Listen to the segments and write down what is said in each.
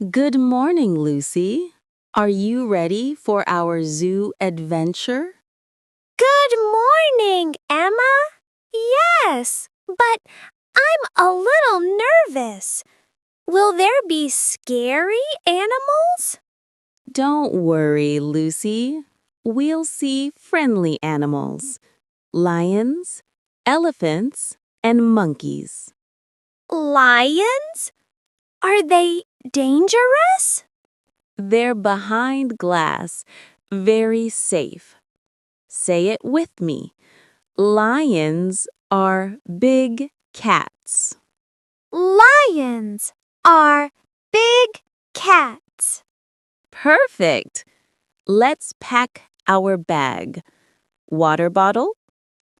Good morning, Lucy. Are you ready for our zoo adventure? Good morning, Emma. Yes, but I'm a little nervous. Will there be scary animals? Don't worry, Lucy. We'll see friendly animals. Lions, elephants, and monkeys. Lions? Are they dangerous? They're behind glass, very safe. Say it with me. Lions are big cats. Lions are big cats. Perfect. Let's pack our bag. Water bottle,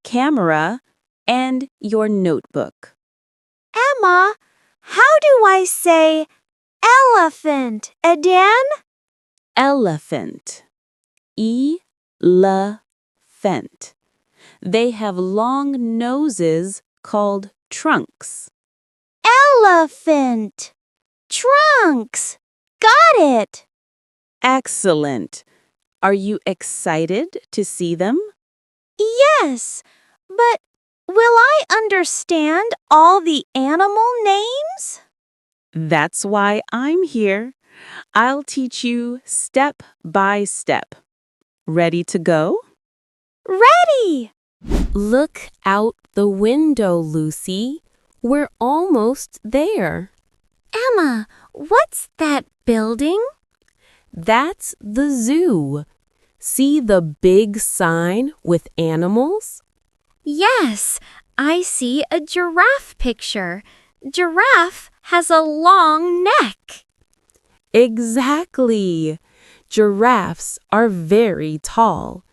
camera, and your notebook. Emma, how do I say elephant again? Elephant. E-le-phant. They have long noses called trunks. Elephant. Trunks. Got it. Excellent. Are you excited to see them? Yes, but will I understand all the animal names? That's why I'm here. I'll teach you step by step. Ready to go? Ready! Look out the window, Lucy. We're almost there. Emma, what's that building? That's the zoo. See the big sign with animals? Yes, I see a giraffe picture. Giraffe has a long neck. Exactly. Giraffes are very tall.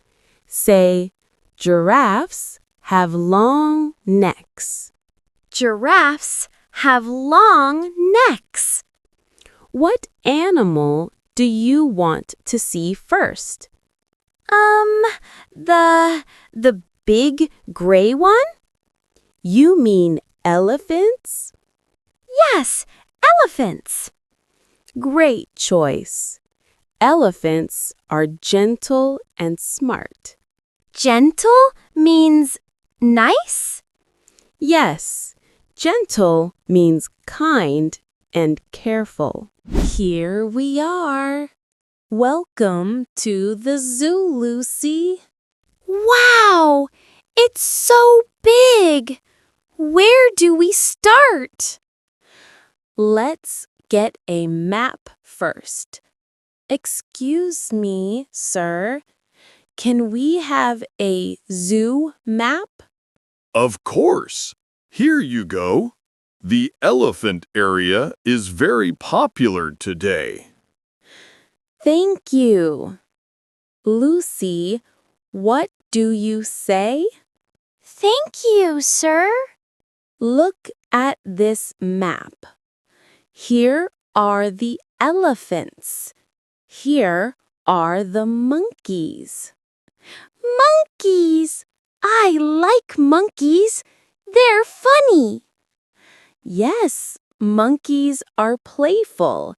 Say, giraffes have long necks. Giraffes have long necks. What animal do you want to see first? The big gray one? You mean elephants? Yes, elephants. Great choice. Elephants are gentle and smart. Gentle means nice? Yes, gentle means kind and careful. Here we are. Welcome to the zoo, Lucy. Wow! It's so big! Where do we start? Let's get a map first. Excuse me, sir. Can we have a zoo map? Of course. Here you go. The elephant area is very popular today. Thank you. Lucy, what do you say? Thank you, sir. Look at this map. Here are the elephants. Here are the monkeys. Monkeys! I like monkeys. They're funny. Yes, monkeys are playful.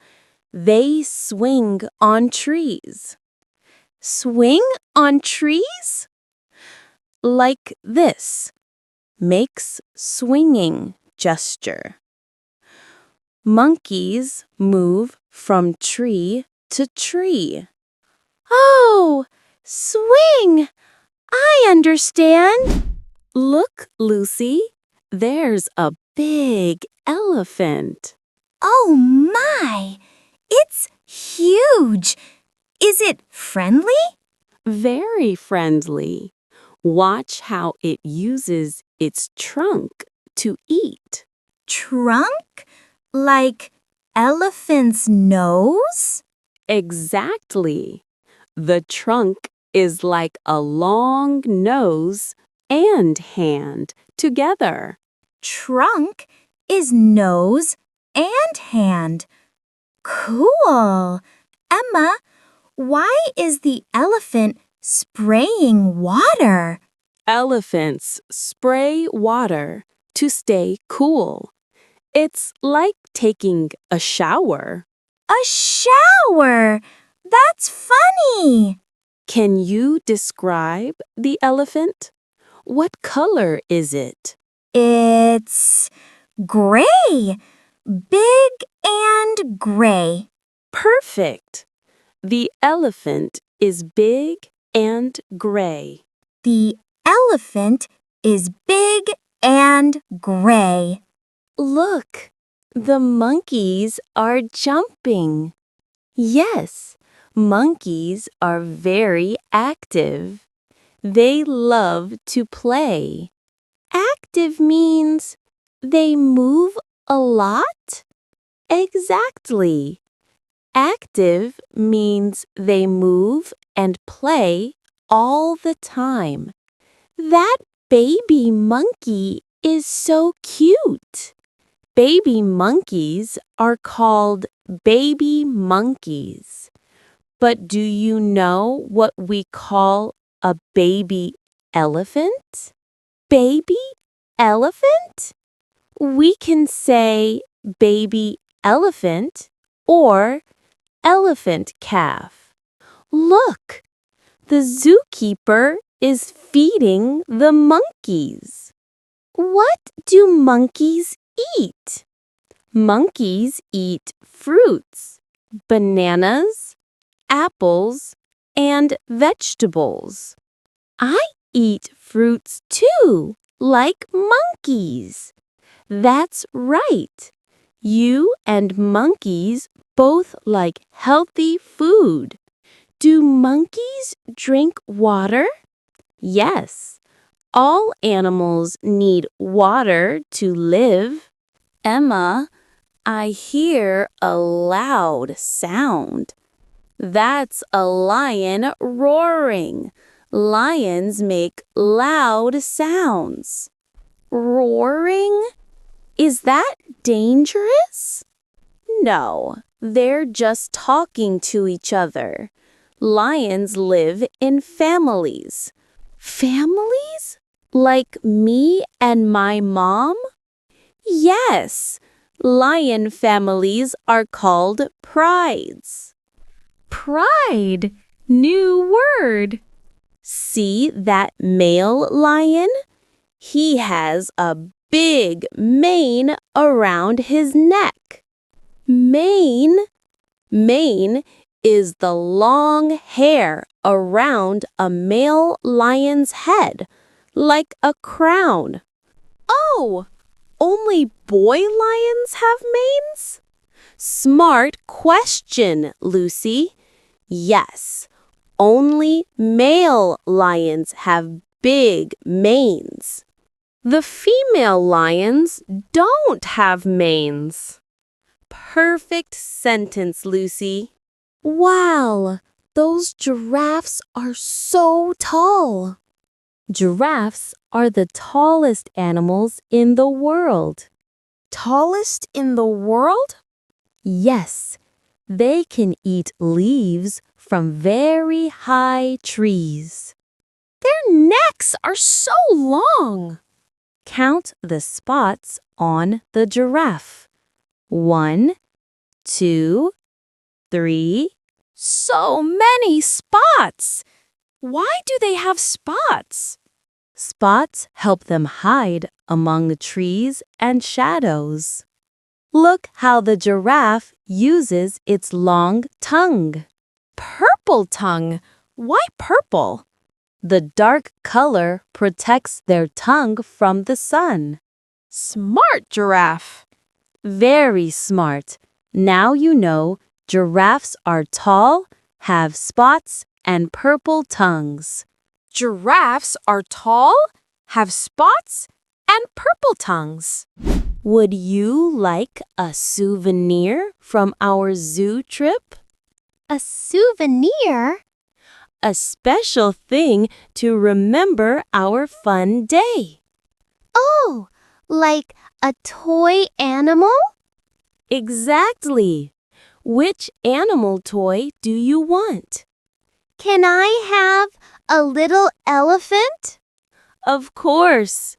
They swing on trees. Swing on trees? Like this. Makes swinging gesture. Monkeys move from tree to tree. Oh, swing! I understand. Look, Lucy, there's a big elephant. Oh my! It's huge. Is it friendly? Very friendly. Watch how it uses its trunk to eat. Trunk? Like elephant's nose? Exactly. The trunk is like a long nose and hand together. Trunk is nose and hand. Cool. Emma, why is the elephant spraying water? Elephants spray water to stay cool. It's like taking a shower. A shower! That's funny! Can you describe the elephant? What color is it? It's gray. Big and gray. Perfect. The elephant is big and gray. The elephant is big and gray. Look, the monkeys are jumping. Yes, monkeys are very active. They love to play. Active means they move a lot? Exactly. Active means they move and play all the time. That baby monkey is so cute. Baby monkeys are called baby monkeys. But do you know what we call a baby elephant? Baby elephant? We can say baby elephant or elephant calf. Look, the zookeeper is feeding the monkeys. What do monkeys eat? Monkeys eat fruits, bananas, apples, and vegetables. I eat fruits too, like monkeys. That's right. You and monkeys both like healthy food. Do monkeys drink water? Yes. All animals need water to live. Emma, I hear a loud sound. That's a lion roaring. Lions make loud sounds. Roaring? Is that dangerous? No, they're just talking to each other. Lions live in families. Families? Like me and my mom? Yes, lion families are called prides. Pride? New word. See that male lion? He has a big mane around his neck. Mane? Mane is the long hair around a male lion's head, like a crown. Oh, only boy lions have manes? Smart question, Lucy. Yes, only male lions have big manes. The female lions don't have manes. Perfect sentence, Lucy. Wow, those giraffes are so tall. Giraffes are the tallest animals in the world. Tallest in the world? Yes, they can eat leaves from very high trees. Their necks are so long. Count the spots on the giraffe. 1, 2, 3. So many spots! Why do they have spots? Spots help them hide among trees and shadows. Look how the giraffe uses its long tongue. Purple tongue? Why purple? The dark color protects their tongue from the sun. Smart giraffe. Very smart. Now you know giraffes are tall, have spots, and purple tongues. Giraffes are tall, have spots, and purple tongues. Would you like a souvenir from our zoo trip? A souvenir? A special thing to remember our fun day. Oh, like a toy animal? Exactly. Which animal toy do you want? Can I have a little elephant? Of course.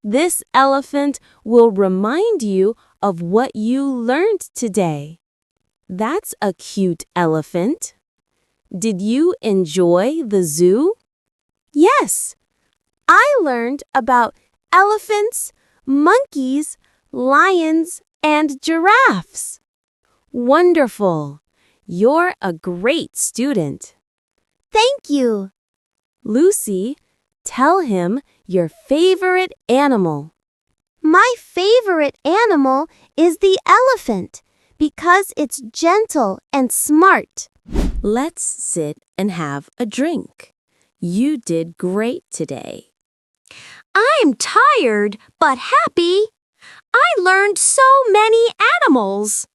This elephant will remind you of what you learned today. That's a cute elephant. Did you enjoy the zoo? Yes. I learned about elephants, monkeys, lions, and giraffes. Wonderful. You're a great student. Thank you. Lucy, tell him your favorite animal. My favorite animal is the elephant because it's gentle and smart. Let's sit and have a drink. You did great today. I'm tired but happy. I learned so many animals.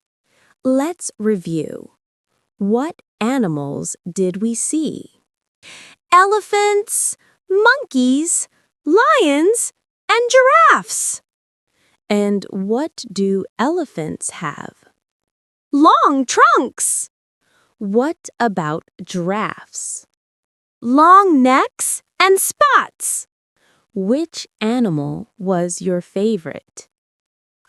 Let's review. What animals did we see? Elephants, monkeys, lions, and giraffes. And what do elephants have? Long trunks. What about giraffes? Long necks and spots. Which animal was your favorite?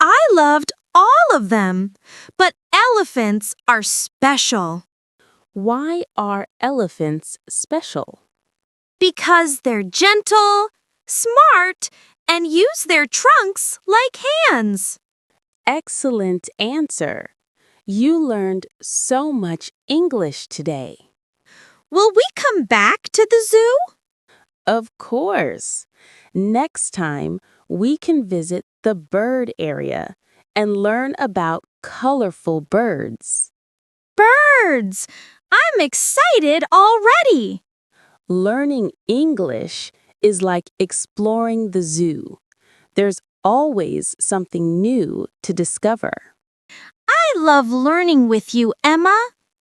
I loved all of them, but elephants are special. Why are elephants special? Because they're gentle, smart, and use their trunks like hands. Excellent answer. You learned so much English today. Will we come back to the zoo? Of course. Next time, we can visit the bird area and learn about colorful birds. Birds! I'm excited already. Learning English is like exploring the zoo. There's always something new to discover. I love learning with you, Emma.